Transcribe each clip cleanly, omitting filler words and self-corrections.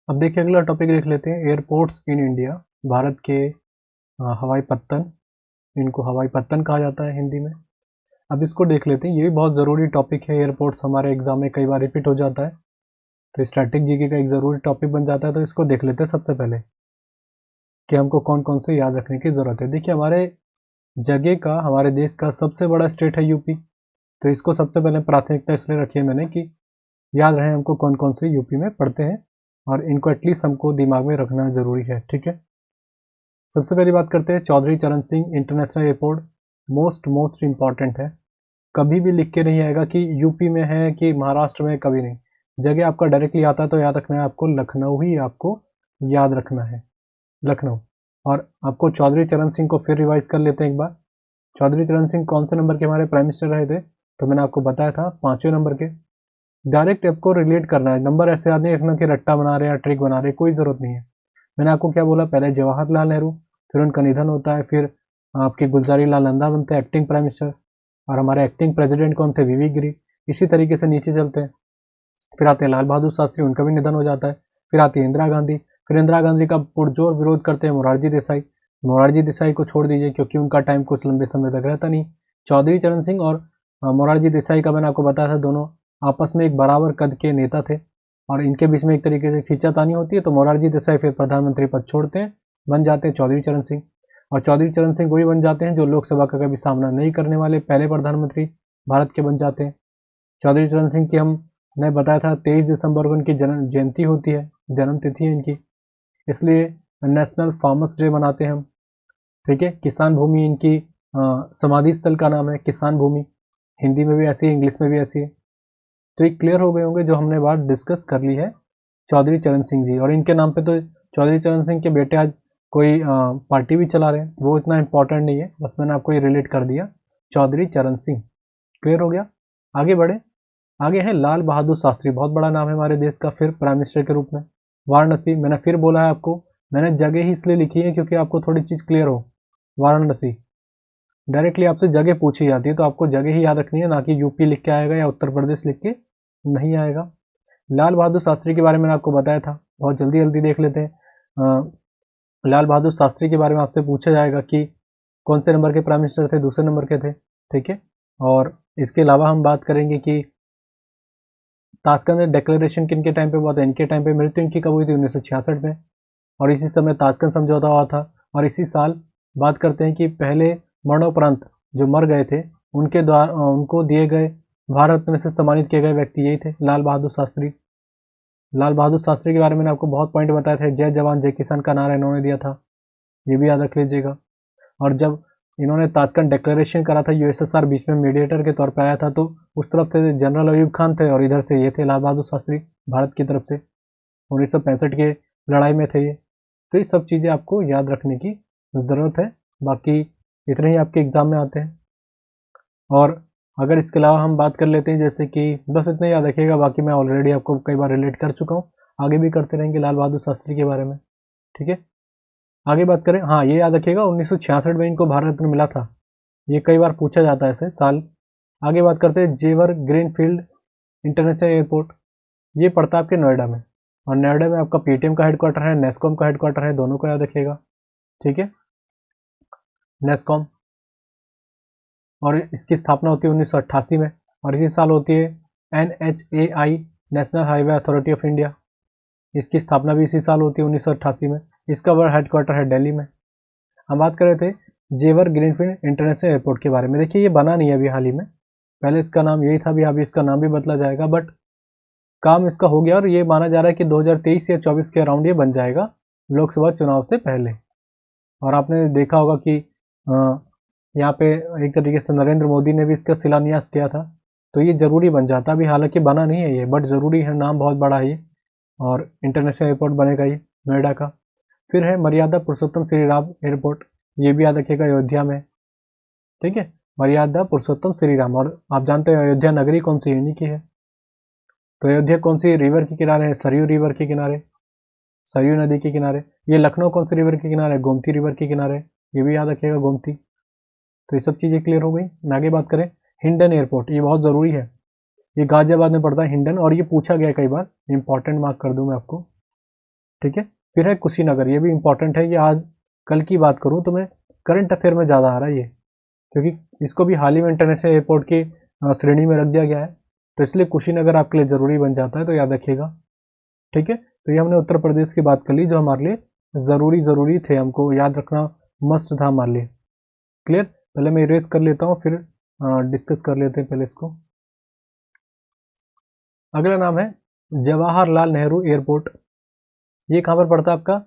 अब देखिए अगला टॉपिक देख लेते हैं, एयरपोर्ट्स इन इंडिया। भारत के हवाई पत्तन, इनको हवाई पत्तन कहा जाता है हिंदी में। अब इसको देख लेते हैं, ये भी बहुत ज़रूरी टॉपिक है। एयरपोर्ट्स हमारे एग्जाम में कई बार रिपीट हो जाता है, तो स्टैटिक जीके का एक ज़रूरी टॉपिक बन जाता है। तो इसको देख लेते हैं सबसे पहले कि हमको कौन कौन से याद रखने की ज़रूरत है। देखिए हमारे देश का सबसे बड़ा स्टेट है यूपी, तो इसको सबसे पहले प्राथमिकता इसलिए रखी है मैंने कि याद रहे हमको कौन कौन से यूपी में पढ़ते हैं, और इनको एटलीस्ट हमको दिमाग में रखना ज़रूरी है। ठीक है, सबसे पहली बात करते हैं चौधरी चरण Singh international airport. Most important है, कभी भी लिख के नहीं आएगा कि यूपी में है कि महाराष्ट्र में, कभी नहीं। जगह आपका डायरेक्टली आता है तो याद रखना है आपको लखनऊ ही आपको याद रखना है, लखनऊ। और आपको चौधरी चरण सिंह को फिर रिवाइज कर लेते हैं एक बार। चौधरी चरण सिंह कौन से नंबर के हमारे प्राइम मिनिस्टर रहे थे, तो मैंने आपको बताया था 5वें नंबर के। डायरेक्ट आपको रिलेट करना है, नंबर ऐसे याद नहीं रखना कि रट्टा बना रहे हैं या ट्रिक बना रहे हैं, कोई ज़रूरत नहीं है। मैंने आपको क्या बोला, पहले जवाहरलाल नेहरू, फिर उनका निधन होता है, फिर आपके गुलजारी लाल नंदा बनते हैं एक्टिंग प्राइम मिनिस्टर, और हमारे एक्टिंग प्रेसिडेंट कौन थे, वीवी गिरी। इसी तरीके से नीचे चलते हैं, फिर आते हैं लाल बहादुर शास्त्री, उनका भी निधन हो जाता है। फिर आती है इंदिरा गांधी, फिर इंदिरा गांधी का पुरजोर विरोध करते हैं मोरारजी देसाई। मोरारजी देसाई को छोड़ दीजिए क्योंकि उनका टाइम कुछ लंबे समय तक रहता नहीं। चौधरी चरण सिंह और मोरारजी देसाई का मैंने आपको बताया था, दोनों आपस में एक बराबर कद के नेता थे, और इनके बीच में एक तरीके से खींचातानी होती है। तो मोरारजी देसाई फिर प्रधानमंत्री पद छोड़ते हैं, बन जाते हैं चौधरी चरण सिंह। और चौधरी चरण सिंह वही बन जाते हैं जो लोकसभा का कभी सामना नहीं करने वाले पहले प्रधानमंत्री भारत के बन जाते हैं। चौधरी चरण सिंह की हमने बताया था 23 दिसंबर को इनकी जन्म जयंती होती है, जन्म तिथि है इनकी, इसलिए नेशनल फार्मर्स डे मनाते हैं हम। ठीक है, किसान भूमि इनकी समाधि स्थल का नाम है, किसान भूमि। हिंदी में भी ऐसी है, इंग्लिश में भी ऐसी है। तो ये क्लियर हो गए होंगे जो हमने बात डिस्कस कर ली है चौधरी चरण सिंह जी। और इनके नाम पे तो चौधरी चरण सिंह के बेटे आज कोई पार्टी भी चला रहे हैं, वो इतना इंपॉर्टेंट नहीं है, बस मैंने आपको ये रिलेट कर दिया। चौधरी चरण सिंह क्लियर हो गया। आगे बढ़े, आगे है लाल बहादुर शास्त्री, बहुत बड़ा नाम है हमारे देश का, फिर प्राइम मिनिस्टर के रूप में। वाराणसी, मैंने फिर बोला है आपको, मैंने जगह ही इसलिए लिखी है क्योंकि आपको थोड़ी चीज़ क्लियर हो। वाराणसी डायरेक्टली आपसे जगह पूछी जाती है, तो आपको जगह ही याद रखनी है, ना कि यूपी लिख के आएगा या उत्तर प्रदेश लिख के नहीं आएगा। लाल बहादुर शास्त्री के बारे में मैंने आपको बताया था, बहुत जल्दी जल्दी देख लेते हैं। लाल बहादुर शास्त्री के बारे में आपसे पूछा जाएगा कि कौन से नंबर के प्राइम मिनिस्टर थे, दूसरे नंबर के थे। ठीक है, और इसके अलावा हम बात करेंगे कि ताशकंद डिक्लेरेशन किन के टाइम पे हुआ था, इनके टाइम पे। मृत्यु इनकी कब हुई थी, 1966 में, और इसी समय ताशकंद समझौता हुआ था। और इसी साल बात करते हैं कि पहले मरणोपरांत जो मर गए थे उनके द्वारा उनको दिए गए भारत रत्न से सम्मानित किए गए व्यक्ति यही थे, लाल बहादुर शास्त्री। लाल बहादुर शास्त्री के बारे में मैंने आपको बहुत पॉइंट बताए थे, जय जवान जय किसान का नारा इन्होंने दिया था, ये भी याद रख लीजिएगा। और जब इन्होंने ताशकंद डिक्लेरेशन करा था, यूएसएसआर बीच में मीडिएटर के तौर पर आया था, तो उस तरफ से जनरल अयूब खान थे और इधर से ये थे लाल बहादुर शास्त्री, भारत की तरफ से 1965 के लड़ाई में थे ये। तो ये सब चीज़ें आपको याद रखने की ज़रूरत है, बाकी इतने ही आपके एग्ज़ाम में आते हैं। और अगर इसके अलावा हम बात कर लेते हैं, जैसे कि बस इतना याद रखिएगा, बाकी मैं ऑलरेडी आपको कई बार रिलेट कर चुका हूँ, आगे भी करते रहेंगे लाल बहादुर शास्त्री के बारे में। ठीक है, आगे बात करें, हाँ ये याद रखिएगा 1966 में इनको भारत रत्न मिला था, ये कई बार पूछा जाता है ऐसे साल। आगे बात करते हैं जेवर ग्रीनफील्ड इंटरनेशनल एयरपोर्ट, ये पड़ता है आपके नोएडा में, और नोएडा में आपका पेटीएम का हेडक्वार्टर है, नेस्कॉम का हेडक्वार्टर है, दोनों को याद रखिएगा। ठीक है, नेस्कॉम, और इसकी स्थापना होती है 1988 में, और इसी साल होती है NHAI, national highway authority of India, इसकी स्थापना भी इसी साल होती है 1988 में। इसका वर्ल्ड हेडक्वार्टर है दिल्ली में। हम बात कर रहे थे जेवर ग्रीनफील्ड इंटरनेशनल एयरपोर्ट के बारे में। देखिए ये बना नहीं है अभी हाल ही में, पहले इसका नाम यही था, अभी इसका नाम भी बदला जाएगा, बट काम इसका हो गया, और ये माना जा रहा है कि 2023 या 24 के अराउंड ये बन जाएगा, लोकसभा चुनाव से पहले। और आपने देखा होगा कि यहाँ पे एक तरीके से नरेंद्र मोदी ने भी इसका शिलान्यास किया था, तो ये जरूरी बन जाता। अभी हालांकि बना नहीं है ये, बट जरूरी है, नाम बहुत बड़ा है ये, और इंटरनेशनल एयरपोर्ट बनेगा ये नोएडा का। फिर है मर्यादा पुरुषोत्तम श्री राम एयरपोर्ट, ये भी याद रखिएगा, अयोध्या में। ठीक है, मर्यादा पुरुषोत्तम श्री राम, और आप जानते हैं अयोध्या नगरी कौन सी इन्हीं की है। तो अयोध्या कौन सी रिवर के किनारे है, सरयू रिवर के किनारे, सरयू नदी के किनारे। ये लखनऊ कौन सी रिवर के किनारे, गोमती रिवर के किनारे, ये भी याद रखिएगा, गोमती। तो ये सब चीज़ें क्लियर हो गई। आगे बात करें हिंडन एयरपोर्ट, ये बहुत ज़रूरी है, ये गाजियाबाद में पड़ता है हिंडन, और ये पूछा गया कई बार, इंपॉर्टेंट मार्क कर दूं मैं आपको। ठीक है। फिर है कुशीनगर, ये भी इंपॉर्टेंट है, ये आज कल की बात करूँ तो मैं करंट अफेयर में ज़्यादा आ रहा है ये, क्योंकि इसको भी हाल ही में इंटरनेशनल एयरपोर्ट की श्रेणी में रख दिया गया है, तो इसलिए कुशीनगर आपके लिए ज़रूरी बन जाता है, तो याद रखिएगा। ठीक है, तो ये हमने उत्तर प्रदेश की बात कर ली, जो हमारे लिए ज़रूरी थे, हमको याद रखना मस्ट था हमारे लिए। क्लियर, पहले मैं इरेज कर लेता हूँ, फिर डिस्कस कर लेते हैं पहले इसको। अगला नाम है जवाहरलाल नेहरू एयरपोर्ट। ये कहाँ पर पड़ता है आपका,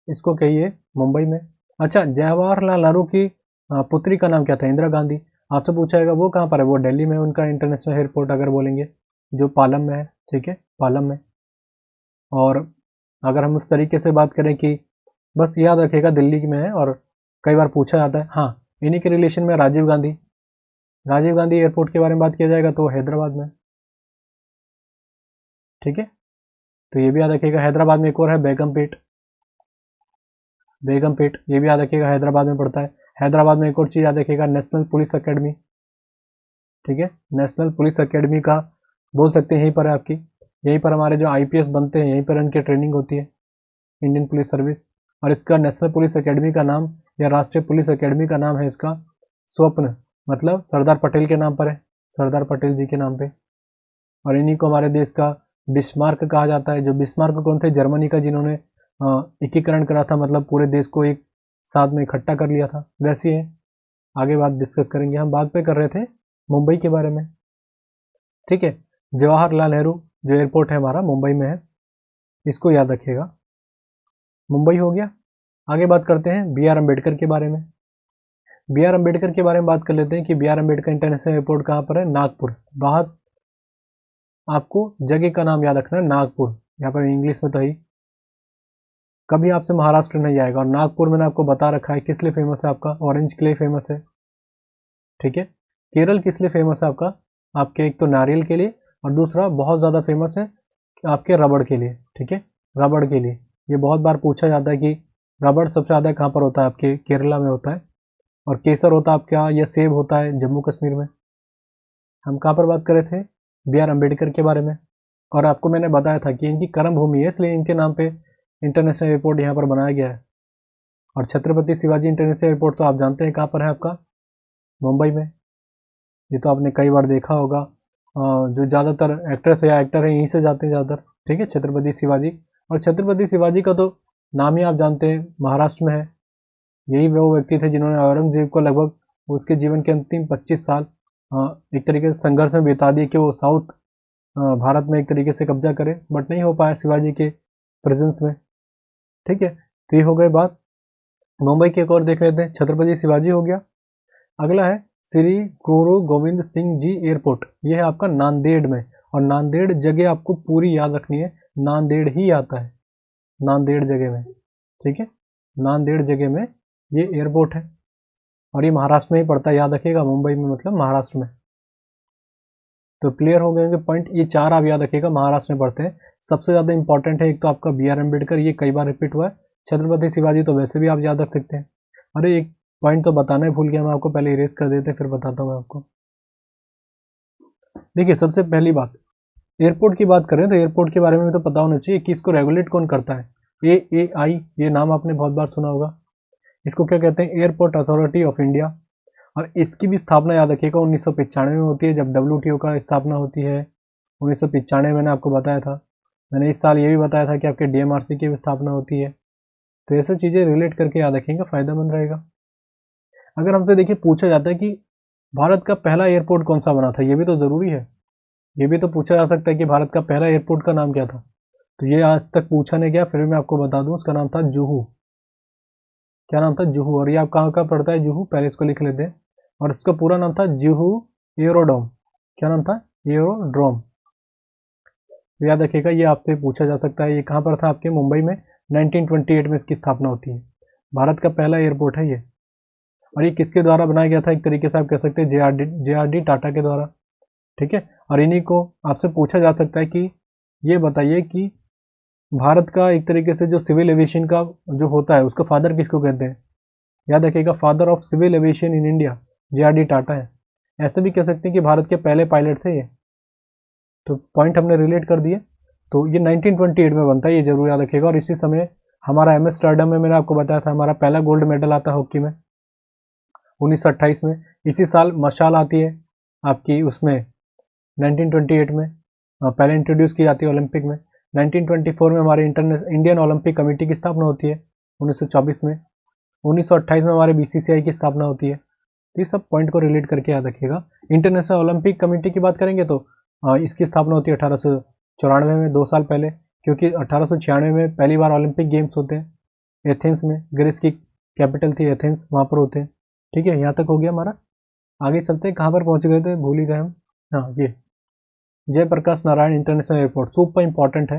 इसको कहिए मुंबई में। अच्छा, जवाहरलाल नेहरू की पुत्री का नाम क्या था, इंदिरा गांधी। आपसे पूछा जाएगा वो कहाँ पर है, वो दिल्ली में उनका इंटरनेशनल एयरपोर्ट अगर बोलेंगे, जो पालम में है। ठीक है, पालम में। और अगर हम उस तरीके से बात करें कि बस याद रखिएगा दिल्ली में है, और कई बार पूछा जाता है। हाँ, इन्हीं के रिलेशन में राजीव गांधी एयरपोर्ट के बारे में बात किया जाएगा तो हैदराबाद में। ठीक है, तो ये भी याद रखिएगा। हैदराबाद में एक और है बेगमपेट, ये भी याद रखिएगा, हैदराबाद में पड़ता है। हैदराबाद में एक और चीज़ याद रखिएगा, नेशनल पुलिस अकेडमी। ठीक है, नेशनल पुलिस अकेडमी का बोल सकते हैं, यहीं पर है आपकी, यहीं पर हमारे जो आईपीएस बनते हैं, यहीं पर उनकी ट्रेनिंग होती है, इंडियन पुलिस सर्विस। और इसका नेशनल पुलिस अकेडमी का नाम या राष्ट्रीय पुलिस अकेडमी का नाम है इसका स्वप्न, मतलब सरदार पटेल के नाम पर है, सरदार पटेल जी के नाम पे। और इन्हीं को हमारे देश का बिस्मार्क कहा जाता है। जो बिस्मार्क कौन थे, जर्मनी का, जिन्होंने एकीकरण करा था, मतलब पूरे देश को एक साथ में इकट्ठा कर लिया था, वैसे है। आगे बात डिस्कस करेंगे, हम बात पे कर रहे थे मुंबई के बारे में। ठीक है, जवाहरलाल नेहरू जो एयरपोर्ट है हमारा मुंबई में है, इसको याद रखिएगा। मुंबई हो गया। आगे बात करते हैं बी आर अम्बेडकर के बारे में। बी आर अम्बेडकर के बारे में बात कर लेते हैं कि B R Ambedkar international airport कहाँ पर है, नागपुर। बहुत आपको जगह का नाम याद रखना है, नागपुर, यहाँ पर इंग्लिश में तो ही, कभी आपसे महाराष्ट्र नहीं आएगा। और नागपुर मैंने आपको बता रखा है किस लिए फेमस है, आपका ऑरेंज के लिए फेमस है। ठीक है, केरल किस लिए फेमस है आपका, आपके एक तो नारियल के लिए, और दूसरा बहुत ज़्यादा फेमस है आपके रबड़ के लिए। ठीक है, रबड़ के लिए ये बहुत बार पूछा जाता है कि रबड़ सबसे ज़्यादा कहाँ पर होता है, आपके केरला में होता है। और केसर होता है आपका, या सेब होता है जम्मू कश्मीर में। हम कहाँ पर बात कर रहे थे, बी आर अम्बेडकर के बारे में। और आपको मैंने बताया था कि इनकी कर्म भूमि है, इसलिए इनके नाम पे इंटरनेशनल एयरपोर्ट यहाँ पर बनाया गया है। और छत्रपति शिवाजी इंटरनेशनल एयरपोर्ट तो आप जानते हैं कहाँ पर है आपका, मुंबई में। ये तो आपने कई बार देखा होगा, जो ज़्यादातर एक्ट्रेस या एक्टर हैं यहीं से जाते हैं ज़्यादातर। ठीक है, छत्रपति शिवाजी। और छत्रपति शिवाजी का तो नाम ही आप जानते हैं, महाराष्ट्र में है। यही वो व्यक्ति थे जिन्होंने औरंगजेब को लगभग उसके जीवन के अंतिम 25 साल एक तरीके से संघर्ष में बिता दिए कि वो साउथ भारत में एक तरीके से कब्जा करे, बट नहीं हो पाया शिवाजी के प्रेजेंस में। ठीक है, तो ये हो गई बात। मुंबई की एक और देख लेते हैं, छत्रपति शिवाजी हो गया। अगला है श्री गुरु गोविंद सिंह जी एयरपोर्ट, ये है आपका नांदेड़ में। और नांदेड़ जगह आपको पूरी याद रखनी है, नांदेड़ ही आता है, नांदेड़ जगह में। ठीक है, नांदेड़ जगह में ये एयरपोर्ट है, और ये महाराष्ट्र में ही पड़ता है, याद रखिएगा, मुंबई में मतलब महाराष्ट्र में। तो क्लियर हो गए होंगे पॉइंट, ये चार आप याद रखिएगा, महाराष्ट्र में पढ़ते हैं। सबसे ज़्यादा इंपॉर्टेंट है एक तो आपका बी आर अम्बेडकर, ये कई बार रिपीट हुआ है। छत्रपति शिवाजी तो वैसे भी आप याद रख सकते हैं। अरे एक पॉइंट तो बताना ही भूल गया मैं आपको, पहले इरेज कर देते फिर बताता हूँ मैं आपको। देखिए, सबसे पहली बात, एयरपोर्ट की बात करें तो एयरपोर्ट के बारे में तो पता होना चाहिए कि इसको रेगुलेट कौन करता है। AAI, ये नाम आपने बहुत बार सुना होगा। इसको क्या कहते हैं, एयरपोर्ट अथॉरिटी ऑफ इंडिया। और इसकी भी स्थापना याद रखिएगा 1995 में होती है, जब WTO का स्थापना होती है। 1995 मैंने आपको बताया था। मैंने इस साल ये भी बताया था कि आपके DMRC की भी स्थापना होती है। तो ऐसे चीज़ें रिलेट करके याद रखेंगे, फ़ायदेमंद रहेगा। अगर हमसे देखिए पूछा जाता है कि भारत का पहला एयरपोर्ट कौन सा बना था, ये भी तो ज़रूरी है। ये भी तो पूछा जा सकता है कि भारत का पहला एयरपोर्ट का नाम क्या था। तो ये आज तक पूछा नहीं गया, फिर भी मैं आपको बता दूं, उसका नाम था जुहू। क्या नाम था, जुहू। और ये आप कहाँ पड़ता है, जुहू, पहले इसको लिख लेते हैं। और इसका पूरा नाम था जुहू एयरोड्रोम। क्या नाम था, एयरोड्रोम। याद रखिएगा, ये आपसे पूछा जा सकता है। ये कहाँ पर था, आपके मुंबई में 1928 में इसकी स्थापना होती है। भारत का पहला एयरपोर्ट है ये। और ये किसके द्वारा बनाया गया था, एक तरीके से आप कह सकते हैं JRD टाटा के द्वारा। ठीक है, और इन्हीं को आपसे पूछा जा सकता है कि ये बताइए कि भारत का एक तरीके से जो सिविल एविएशन का जो होता है, उसका फादर किसको कहते हैं। याद रखिएगा, father of civil aviation in India JRD Tata है। ऐसे भी कह सकते हैं कि भारत के पहले पायलट थे ये। तो पॉइंट हमने रिलेट कर दिए। तो ये 1928 में बनता है, ये जरूर याद रखिएगा। और इसी समय हमारा एम्स्टर्डम में मैंने आपको बताया था हमारा पहला गोल्ड मेडल आता है हॉकी में 1928 में। इसी साल मशाल आती है आपकी उसमें 1928 में, पहले इंट्रोड्यूस की जाती है ओलंपिक में। 1924 में हमारे इंडियन ओलंपिक कमेटी की स्थापना होती है 1924 में। 1928 में हमारे बीसीसीआई की स्थापना होती है। तो ये सब पॉइंट को रिलेट करके याद रखिएगा। इंटरनेशनल ओलंपिक कमेटी की बात करेंगे तो इसकी स्थापना होती है 1894 में, 2 साल पहले, क्योंकि 1896 में पहली बार ओलंपिक गेम्स होते हैं एथेंस में। ग्रीस की कैपिटल थी एथेंस, वहाँ पर होते हैं। ठीक है, यहाँ तक हो गया हमारा। आगे चलते हैं, कहाँ पर पहुँच गए थे, भूल ही गए हम। हाँ, ये Jayaprakash Narayan international airport super important है।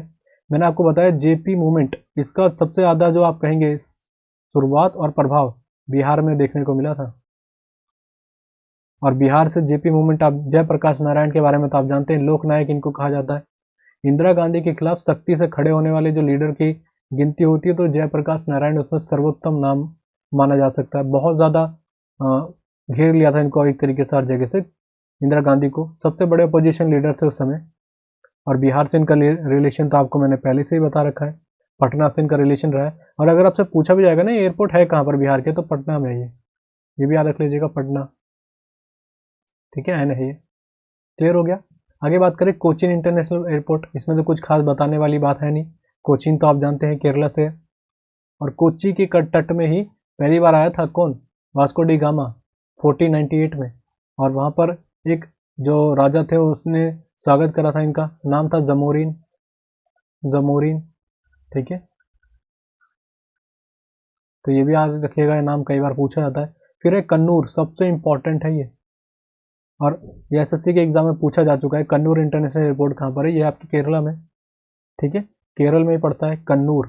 मैंने आपको बताया जेपी मूवमेंट, इसका सबसे ज़्यादा जो आप कहेंगे शुरुआत और प्रभाव बिहार में देखने को मिला था। और बिहार से जेपी मूवमेंट, आप जयप्रकाश नारायण के बारे में तो आप जानते हैं, लोक नायक इनको कहा जाता है। इंदिरा गांधी के खिलाफ सख्ती से खड़े होने वाले जो लीडर की गिनती होती है तो जयप्रकाश नारायण उसमें सर्वोत्तम नाम माना जा सकता है। बहुत ज़्यादा घेर लिया था इनको एक तरीके से हर जगह से। इंदिरा गांधी को सबसे बड़े अपोजिशन लीडर थे उस समय। और बिहार से इनका रिलेशन तो आपको मैंने पहले से ही बता रखा है, पटना से इनका रिलेशन रहा है। और अगर आपसे पूछा भी जाएगा ना एयरपोर्ट है कहाँ पर बिहार के, तो पटना में ये भी याद रख लीजिएगा, पटना। ठीक है ना, ये क्लियर हो गया। आगे बात करें कोचीन इंटरनेशनल एयरपोर्ट, इसमें तो कुछ खास बताने वाली बात है नहीं। कोचीन तो आप जानते हैं केरला से। और कोच्चि के तट में ही पहली बार आया था कौन, वास्को डी गामा 1498 में। और वहाँ पर एक जो राजा थे उसने स्वागत करा था, इनका नाम था जमोरिन। जमोरिन, ठीक है। तो ये भी याद रखिएगा, ये नाम कई बार पूछा जाता है। फिर है कन्नूर, सबसे इंपॉर्टेंट है ये, और ये एसएससी के एग्जाम में पूछा जा चुका है। कन्नूर इंटरनेशनल एयरपोर्ट कहाँ पर है, ये आपकी केरला में। ठीक है, केरल में ही पड़ता है कन्नूर।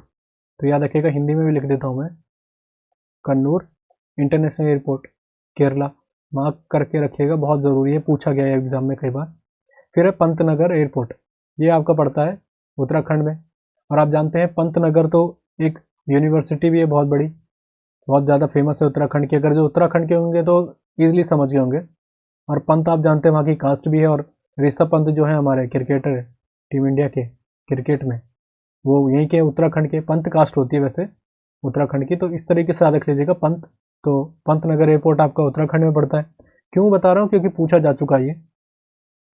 तो याद रखिएगा, हिंदी में भी लिख देता हूँ मैं, Kannur international airport Kerala, mark करके रखिएगा, बहुत ज़रूरी है, पूछा गया है एग्जाम में कई बार। फिर है पंतनगर एयरपोर्ट, ये आपका पड़ता है उत्तराखंड में। और आप जानते हैं पंतनगर तो एक यूनिवर्सिटी भी है बहुत बड़ी, बहुत ज़्यादा फेमस है उत्तराखंड की। अगर जो उत्तराखंड के होंगे तो ईजिली समझ गए होंगे। और पंत आप जानते हैं वहाँ की कास्ट भी है। और ऋषभ पंत जो है हमारे क्रिकेटर है टीम इंडिया के क्रिकेट में, वो यहीं के उत्तराखंड के, पंत कास्ट होती है वैसे उत्तराखंड की। तो इस तरीके से याद रख लीजिएगा पंत। तो पंतनगर एयरपोर्ट आपका उत्तराखंड में पड़ता है। क्यों बता रहा हूँ, क्योंकि पूछा जा चुका है। ये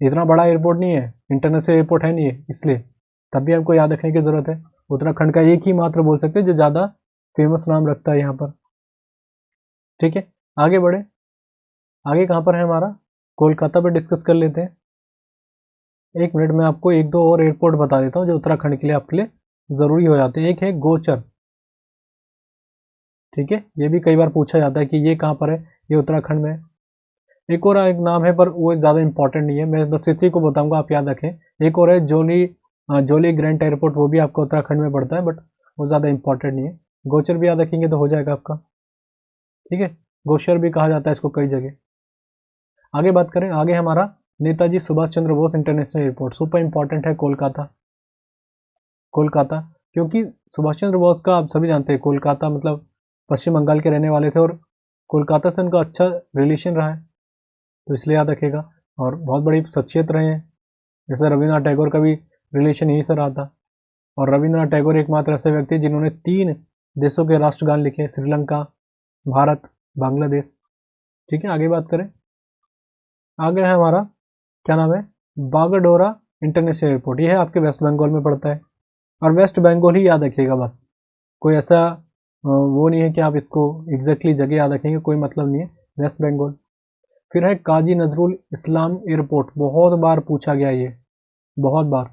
इतना बड़ा एयरपोर्ट नहीं है, इंटरनेशनल एयरपोर्ट है नहीं है, इसलिए तब भी हमको याद रखने की जरूरत है। उत्तराखंड का एक ही मात्र बोल सकते हैं जो ज़्यादा फेमस नाम रखता है यहाँ पर। ठीक है, आगे बढ़े। आगे कहाँ पर है हमारा, कोलकाता पे डिस्कस कर लेते हैं। एक मिनट में आपको एक दो और एयरपोर्ट बता देता हूँ जो उत्तराखंड के लिए आपके लिए ज़रूरी हो जाते हैं। एक है गोचर, ठीक है, ये भी कई बार पूछा जाता है कि ये कहाँ पर है, ये उत्तराखंड में। एक और एक नाम है पर वो ज़्यादा इंपॉर्टेंट नहीं है, मैं बस इसी को बताऊंगा, आप याद रखें। एक और है जोली ग्रैंट एयरपोर्ट, वो भी आपका उत्तराखंड में पड़ता है, बट वो ज़्यादा इंपॉर्टेंट नहीं है। गोचर भी याद रखेंगे तो हो जाएगा आपका। ठीक है, गोचर भी कहा जाता है इसको कई जगह। आगे बात करें, आगे हमारा Netaji Subhash Chandra Bose international airport, super important है कोलकाता। कोलकाता, क्योंकि सुभाष चंद्र बोस का आप सभी जानते हैं, कोलकाता मतलब पश्चिम बंगाल के रहने वाले थे और कोलकाता से उनका अच्छा रिलेशन रहा है, तो इसलिए याद रखेगा। और बहुत बड़ी शख्सियत रहे हैं, जैसे रविन्द्रनाथ टैगोर का भी रिलेशन यहीं से रहा था। और रविन्द्रनाथ टैगोर एकमात्र ऐसे व्यक्ति हैं जिन्होंने 3 देशों के राष्ट्रगान लिखे, श्रीलंका, भारत, बांग्लादेश। ठीक है, आगे बात करें। आगे है हमारा, क्या नाम है, बागडोरा इंटरनेशनल एयरपोर्ट, ये है आपके वेस्ट बंगाल में पड़ता है। और वेस्ट बंगाल ही याद रखिएगा बस, कोई ऐसा वो नहीं है कि आप इसको एग्जैक्टली जगह याद रखेंगे, कोई मतलब नहीं है, वेस्ट बंगाल। फिर है काजी नजरुल इस्लाम एयरपोर्ट, बहुत बार पूछा गया ये, बहुत बार,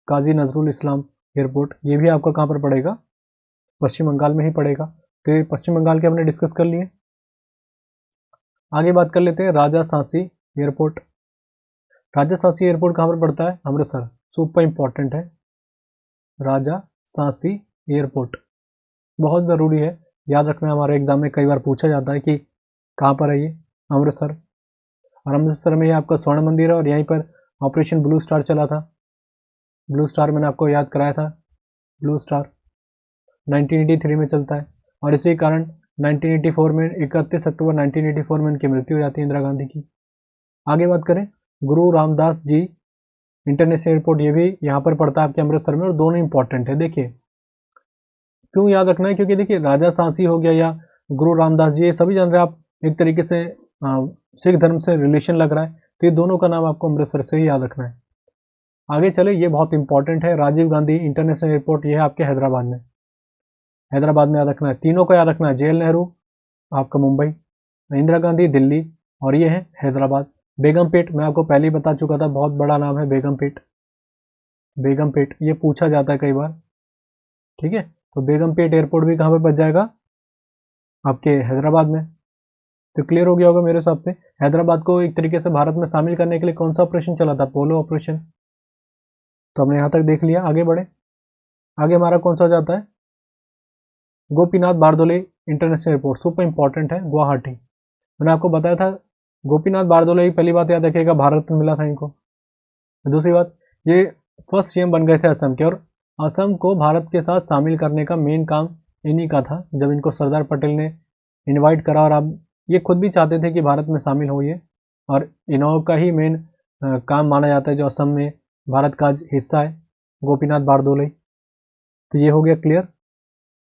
काजी नजरुल इस्लाम एयरपोर्ट, ये भी आपका कहाँ पर पड़ेगा, पश्चिम बंगाल में ही पड़ेगा। तो ये पश्चिम बंगाल के हमने डिस्कस कर लिए। आगे बात कर लेते हैं राजा सांसी एयरपोर्ट। राजा सांसी एयरपोर्ट कहाँ पर पड़ता है, अमृतसर, सुपर इंपॉर्टेंट है राजा सांसी एयरपोर्ट, बहुत ज़रूरी है याद रखना, हमारे एग्जाम में कई बार पूछा जाता है कि कहाँ पर है ये, अमृतसर। और अमृतसर में ही आपका स्वर्ण मंदिर है और यहीं पर ऑपरेशन ब्लू स्टार चला था। ब्लू स्टार मैंने आपको याद कराया था, ब्लू स्टार 1983 में चलता है। और इसी कारण 1984 में 31 अक्टूबर 1984 में इनकी मृत्यु हो जाती है, इंदिरा गांधी की। आगे बात करें, गुरु रामदास जी इंटरनेशनल एयरपोर्ट ये भी यहाँ पर पड़ता है आपके अमृतसर में, और दोनों इंपॉर्टेंट है। देखिए क्यों याद रखना है, क्योंकि देखिए राजा सांची हो गया या गुरु रामदास जी, ये सभी जान रहे हैं आप, एक तरीके से सिख धर्म से रिलेशन लग रहा है, तो ये दोनों का नाम आपको अमृतसर से ही याद रखना है। आगे चले, ये बहुत इंपॉर्टेंट है, राजीव गांधी इंटरनेशनल एयरपोर्ट, ये है आपके हैदराबाद में, हैदराबाद में याद रखना है। तीनों को याद रखना है, जेएल नेहरू आपका मुंबई, इंदिरा गांधी दिल्ली, और ये है हैदराबाद। बेगमपेट मैं आपको पहले ही बता चुका था, बहुत बड़ा नाम है बेगमपेट, बेगमपेट ये पूछा जाता है कई बार, ठीक है। तो बेगमपेट एयरपोर्ट भी कहाँ पर बच जाएगा, आपके हैदराबाद में। तो क्लियर हो गया होगा मेरे हिसाब से। हैदराबाद को एक तरीके से भारत में शामिल करने के लिए कौन सा ऑपरेशन चला था, पोलो ऑपरेशन। तो हमने यहाँ तक देख लिया, आगे बढ़े। आगे हमारा कौन सा हो जाता है, Gopinath Bardoli international airport, super important है, गुवाहाटी। मैंने आपको बताया था गोपीनाथ बारदोली की पहली बात याद रखिएगा, भारत में मिला था इनको। दूसरी बात, ये फर्स्ट सीएम बन गए थे असम के, और असम को भारत के साथ शामिल करने का मेन काम इन्हीं का था, जब इनको सरदार पटेल ने इनवाइट करा, और अब ये खुद भी चाहते थे कि भारत में शामिल हो ये, और इन्हों का ही मेन काम माना जाता है जो असम में भारत का हिस्सा है, गोपीनाथ बारदोली। तो ये हो गया क्लियर।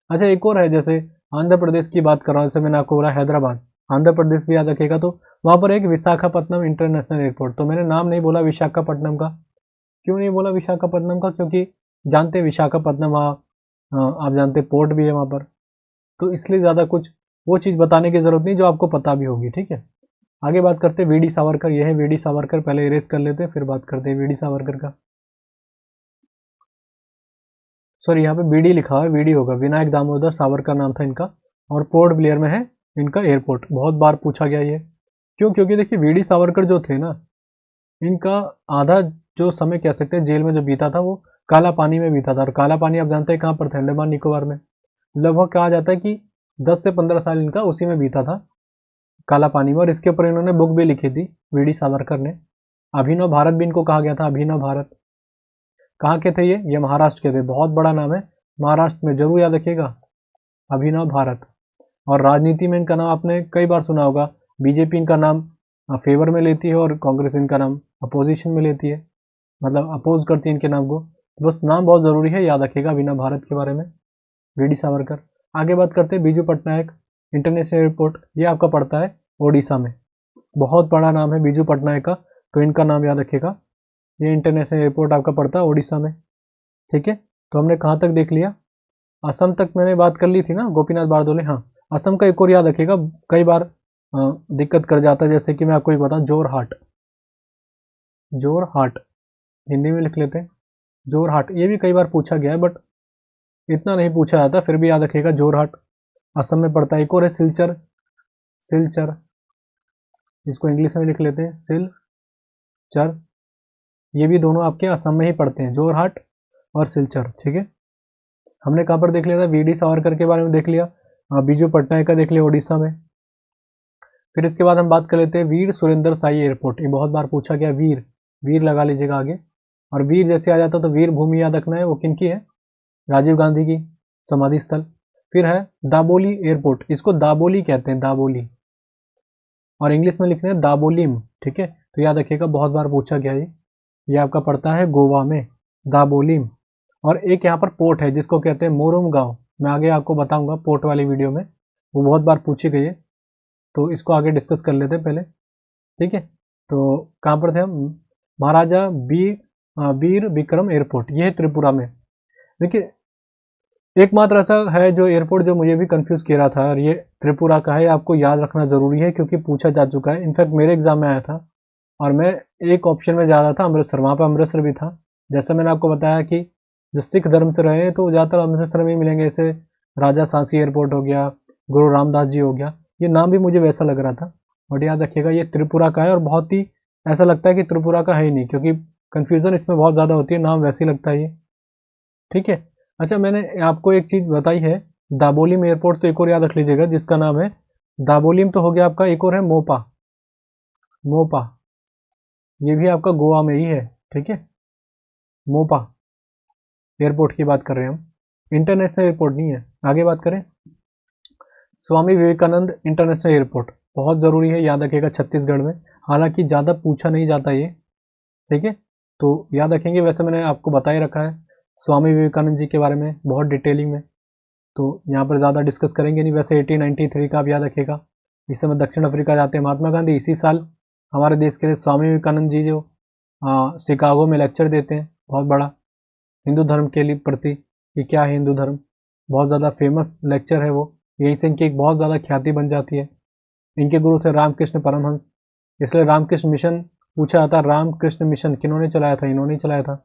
अच्छा एक और है, जैसे आंध्र प्रदेश की बात कर रहा हूँ, जैसे मैंने आपको बोला हैदराबाद, आंध्र प्रदेश भी याद रखिएगा। तो वहाँ पर एक विशाखापट्टनम इंटरनेशनल एयरपोर्ट, तो मैंने नाम नहीं बोला विशाखापट्टनम का। क्यों नहीं बोला विशाखापट्टनम का, क्योंकि जानते हैं विशाखापट्टनम वहाँ आप जानते हैं पोर्ट भी है वहाँ पर, तो इसलिए ज़्यादा कुछ वो चीज़ बताने की ज़रूरत नहीं जो आपको पता भी होगी, ठीक है। आगे बात करते हैं वीडी सावरकर, ये है वीडी सावरकर, पहले इरेज कर लेते हैं फिर बात करते हैं वीडी सावरकर का। सॉरी यहाँ पे बीडी लिखा हुआ है, वीडी होगा, विनायक दामोदर सावरकर नाम था इनका, और पोर्ट ब्लेयर में है इनका एयरपोर्ट। बहुत बार पूछा गया ये, क्यों, क्योंकि देखिए वीडी सावरकर जो थे ना, इनका आधा जो समय कह सकते हैं जेल में जो बीता था वो काला पानी में बीता था, और काला पानी आप जानते हैं कहाँ पर थे, अंडमान निकोबार में। लगभग कहा जाता है कि 10 से 15 साल इनका उसी में बीता था, काला पानी में, और इसके ऊपर इन्होंने बुक भी लिखी थी वीडी सावरकर ने। अभिनव भारत भी इनको कहा गया था, अभिनव भारत। कहाँ के थे ये महाराष्ट्र के थे, बहुत बड़ा नाम है, महाराष्ट्र में जरूर याद रखिएगा, अभिनव भारत। और राजनीति में इनका नाम आपने कई बार सुना होगा, बीजेपी इनका नाम फेवर में लेती है, और कांग्रेस इनका नाम अपोजिशन में लेती है, मतलब अपोज करती है इनके नाम को। बस नाम बहुत जरूरी है, याद रखिएगा अभिनव भारत के बारे में, वीडी सावरकर। आगे बात करते हैं बीजू पटनायक इंटरनेशनल एयरपोर्ट, ये आपका पड़ता है ओडिशा में, बहुत बड़ा नाम है बीजू पटनायक का, तो इनका नाम याद रखिएगा। ये इंटरनेशनल एयरपोर्ट आपका पड़ता है ओडिशा में, ठीक है। तो हमने कहाँ तक देख लिया, असम तक मैंने बात कर ली थी ना, गोपीनाथ बारदोले। हाँ, असम का एक और याद रखिएगा, कई बार दिक्कत कर जाता है, जैसे कि मैं आपको एक बताऊँ, जोरहाट, जोरहाट हिंदी में लिख लेते हैं, जोरहाट, ये भी कई बार पूछा गया है, बट इतना नहीं पूछा जाता, फिर भी याद रखिएगा जोरहाट असम में पड़ता है। एक और है सिलचर, सिलचर, इसको इंग्लिश में लिख लेते हैं सिलचर, ये भी दोनों आपके असम में ही पड़ते हैं, जोरहाट और सिलचर, ठीक है। हमने कहाँ पर देख लिया था, वीडी सावरकर के बारे में देख लिया, बीजू पटनायक का देख लिया ओडिशा में। फिर इसके बाद हम बात कर लेते हैं वीर सुरेंद्र साई एयरपोर्ट, ये बहुत बार पूछा गया, वीर, वीर लगा लीजिएगा आगे, और वीर जैसे आ जाता तो वीर भूमि याद रखना है, वो किनकी है, राजीव गांधी की समाधि स्थल। फिर है दाबोली एयरपोर्ट, इसको दाबोली कहते हैं, दाबोली, और इंग्लिश में लिखते हैं दाबोलिम, ठीक है। तो याद रखिएगा, बहुत बार पूछा गया ये आपका पड़ता है गोवा में, दाबोलिम। और एक यहाँ पर पोर्ट है जिसको कहते हैं मोरुमगांव, मैं आगे आपको बताऊंगा पोर्ट वाली वीडियो में, वो बहुत बार पूछी गई है, तो इसको आगे डिस्कस कर लेते हैं पहले, ठीक है। तो कहाँ पर थे हम, महाराजा वीर विक्रम एयरपोर्ट, ये है त्रिपुरा में। देखिए एकमात्र ऐसा है जो एयरपोर्ट जो मुझे भी कंफ्यूज किया रहा था, और ये त्रिपुरा का है, आपको याद रखना जरूरी है क्योंकि पूछा जा चुका है, इनफैक्ट मेरे एग्जाम में आया था, और मैं एक ऑप्शन में जा रहा था अमृतसर, वहाँ पर अमृतसर भी था। जैसे मैंने आपको बताया कि जो सिख धर्म से रहे तो ज़्यादातर अमृतसर में ही मिलेंगे, जैसे राजा सांसी एयरपोर्ट हो गया, गुरु रामदास जी हो गया, ये नाम भी मुझे वैसा लग रहा था। बट याद रखिएगा ये त्रिपुरा का है, और बहुत ही ऐसा लगता है कि त्रिपुरा का है ही नहीं, क्योंकि कन्फ्यूज़न इसमें बहुत ज़्यादा होती है, नाम वैसे ही लगता है ये, ठीक है। अच्छा मैंने आपको एक चीज़ बताई है, दाबोलिम एयरपोर्ट, तो एक और याद रख लीजिएगा जिसका नाम है दाबोलिम, तो हो गया आपका, एक और है मोपा, मोपा, ये भी आपका गोवा में ही है, ठीक है। मोपा एयरपोर्ट की बात कर रहे हैं हम, इंटरनेशनल एयरपोर्ट नहीं है। आगे बात करें, स्वामी विवेकानंद इंटरनेशनल एयरपोर्ट, बहुत ज़रूरी है, याद रखिएगा छत्तीसगढ़ में, हालांकि ज़्यादा पूछा नहीं जाता ये, ठीक है। तो याद रखेंगे। वैसे मैंने आपको बता ही रखा है स्वामी विवेकानंद जी के बारे में बहुत डिटेलिंग में, तो यहाँ पर ज़्यादा डिस्कस करेंगे नहीं। वैसे 1893 का आप याद रखिएगा, इस समय दक्षिण अफ्रीका जाते हैं महात्मा गांधी। इसी साल हमारे देश के लिए स्वामी विवेकानंद जी जो शिकागो में लेक्चर देते हैं, बहुत बड़ा हिंदू धर्म के लिए प्रति कि क्या है हिंदू धर्म, बहुत ज़्यादा फेमस लेक्चर है वो। यहीं से इनकी एक बहुत ज़्यादा ख्याति बन जाती है। इनके गुरु थे रामकृष्ण परमहंस, इसलिए रामकृष्ण मिशन पूछा जाता है। रामकृष्ण मिशन किन्होंने चलाया था? इन्होंने चलाया था,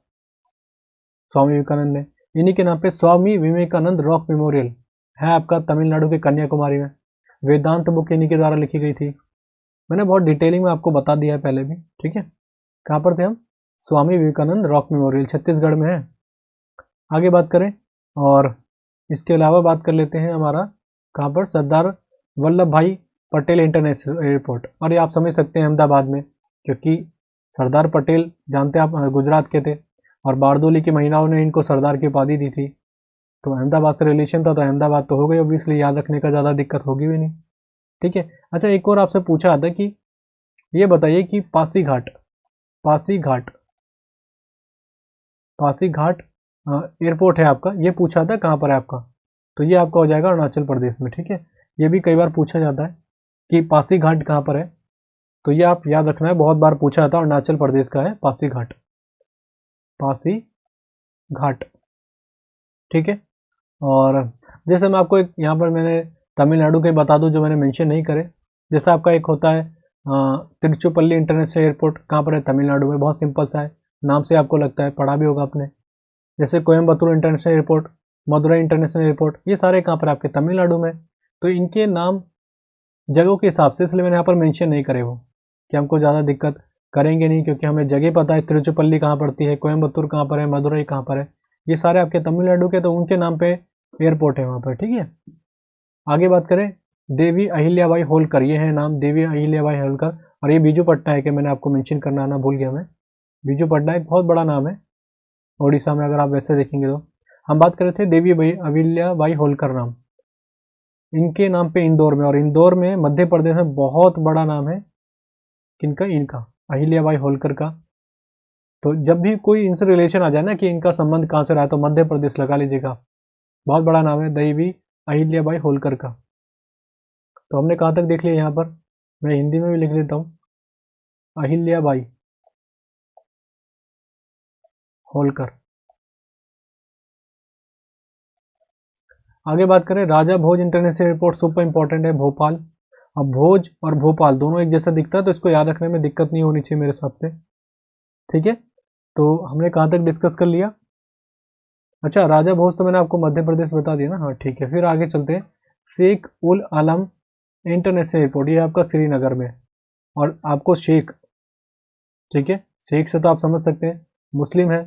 स्वामी विवेकानंद ने। इन्हीं के नाम पे स्वामी विवेकानंद रॉक मेमोरियल है आपका तमिलनाडु के कन्याकुमारी में। वेदांत बुक इन्हीं के द्वारा लिखी गई थी। मैंने बहुत डिटेलिंग में आपको बता दिया है पहले भी, ठीक है। कहाँ पर थे हम? स्वामी विवेकानंद रॉक मेमोरियल छत्तीसगढ़ में है। आगे बात करें, और इसके अलावा बात कर लेते हैं हमारा कहाँ पर, सरदार वल्लभ भाई पटेल इंटरनेशनल एयरपोर्ट। और ये आप समझ सकते हैं अहमदाबाद में, क्योंकि सरदार पटेल जानते हैं आप गुजरात के थे, और बारदोली की महिलाओं ने इनको सरदार की उपाधि दी थी। तो अहमदाबाद से रिलेशन था, तो अहमदाबाद तो हो गई ऑब्वियसली, याद रखने का ज़्यादा दिक्कत होगी भी नहीं, ठीक है। अच्छा, एक और आपसे पूछा था कि ये बताइए कि पासीघाट पासीघाट पासीघाट एयरपोर्ट है आपका, ये पूछा था कहाँ पर है आपका, तो ये आपका हो जाएगा अरुणाचल प्रदेश में, ठीक है। ये भी कई बार पूछा जाता है कि पासीघाट कहाँ पर है, तो ये आप याद रखना है, बहुत बार पूछा जाता है। अरुणाचल प्रदेश का है पासीघाट, पासीघाट, ठीक है। और जैसे मैं आपको एक यहाँ पर मैंने तमिलनाडु के बता दूं जो मैंने मेंशन नहीं करे, जैसा आपका एक होता है तिरुचिरापल्ली इंटरनेशनल एयरपोर्ट, कहाँ पर है? तमिलनाडु में। बहुत सिंपल सा है, नाम से आपको लगता है, पढ़ा भी होगा आपने। जैसे Coimbatore international airport, Madurai international airport, ये सारे कहाँ पर आपके? तमिलनाडु में। तो इनके नाम जगहों के हिसाब से, इसलिए मैंने यहाँ पर मेंशन नहीं करे वो, कि हमको ज़्यादा दिक्कत करेंगे नहीं, क्योंकि हमें जगह पता है तिरुचिरापल्ली कहाँ पड़ती है, कोयम्बतूर कहाँ पर है, मदुरई कहाँ पर है, ये सारे आपके तमिलनाडु के, तो उनके नाम पे एयरपोर्ट है वहाँ पर, ठीक है। आगे बात करें, देवी अहिल्याबाई होलकर, ये है नाम देवी अहिल्याबाई होलकर। और ये बीजू पटनायक है, मैंने आपको मेंशन करना ना भूल गया मैं। बीजू पटनायक बहुत बड़ा नाम है उड़ीसा में, अगर आप वैसे देखेंगे तो। हम बात कर रहे थे देवी अहिल्याबाई होलकर नाम, इनके नाम पे इंदौर में, और इंदौर में मध्य प्रदेश में बहुत बड़ा नाम है किनका? इनका, अहिल्याबाई होलकर का। तो जब भी कोई इनसे रिलेशन आ जाए ना कि इनका संबंध कहाँ से रहा है, तो मध्य प्रदेश लगा लीजिएगा। बहुत बड़ा नाम है देवी अहिल्याबाई होलकर का। तो हमने कहाँ तक देख लिया यहाँ पर, मैं हिंदी में भी लिख लेता हूँ, अहिल्याबाई होलकर। आगे बात करें, राजा भोज इंटरनेशनल एयरपोर्ट, सुपर इंपॉर्टेंट है, भोपाल। अब भोज और भोपाल दोनों एक जैसा दिखता है, तो इसको याद रखने में दिक्कत नहीं होनी चाहिए मेरे हिसाब से, ठीक है। तो हमने कहाँ तक डिस्कस कर लिया? अच्छा, राजा भोज तो मैंने आपको मध्य प्रदेश बता दिया ना, हाँ ठीक है। फिर आगे चलते हैं, शेख उल आलम इंटरनेशनल एयरपोर्ट, ये आपका श्रीनगर में। और आपको शेख, ठीक है, शेख से तो आप समझ सकते हैं मुस्लिम है,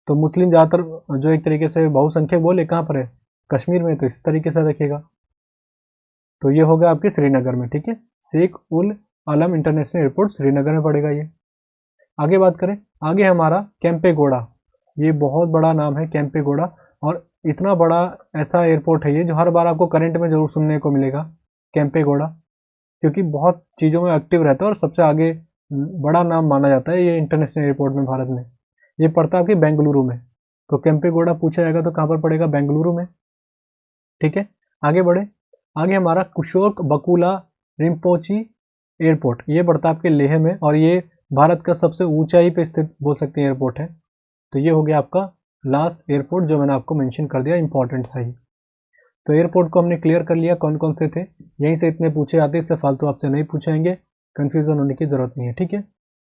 तो मुस्लिम ज़्यादातर जो एक तरीके से बहुसंख्यक बोले कहाँ पर है? कश्मीर में, तो इस तरीके से रखेगा। तो ये हो गया आपके श्रीनगर में, ठीक है। शेख उल आलम इंटरनेशनल एयरपोर्ट श्रीनगर में पड़ेगा ये। आगे बात करें, आगे हमारा केम्पेगौड़ा, ये बहुत बड़ा नाम है केम्पेगौड़ा। और इतना बड़ा ऐसा एयरपोर्ट है ये, जो हर बार आपको करंट में जरूर सुनने को मिलेगा, केम्पेगौड़ा, क्योंकि बहुत चीज़ों में एक्टिव रहता है और सबसे आगे बड़ा नाम माना जाता है ये इंटरनेशनल एयरपोर्ट में भारत में। ये पड़ता है आपके बेंगलुरु में, तो केम्पेगौड़ा पूछा जाएगा तो कहाँ पर पड़ेगा? बेंगलुरु में, ठीक है। आगे बढ़े, आगे हमारा कुशोक बकुला रिम्पोची एयरपोर्ट, ये पड़ता है आपके लेह में, और ये भारत का सबसे ऊंचाई पे स्थित बोल सकते हैं एयरपोर्ट है। तो ये हो गया आपका लास्ट एयरपोर्ट जो मैंने आपको मेंशन कर दिया, इंपॉर्टेंट था ये। तो एयरपोर्ट को हमने क्लियर कर लिया कौन कौन से थे, यहीं से इतने पूछे जाते हैं, इससे फालतू आपसे नहीं पूछेंगे, कंफ्यूजन होने की जरूरत नहीं है, ठीक है।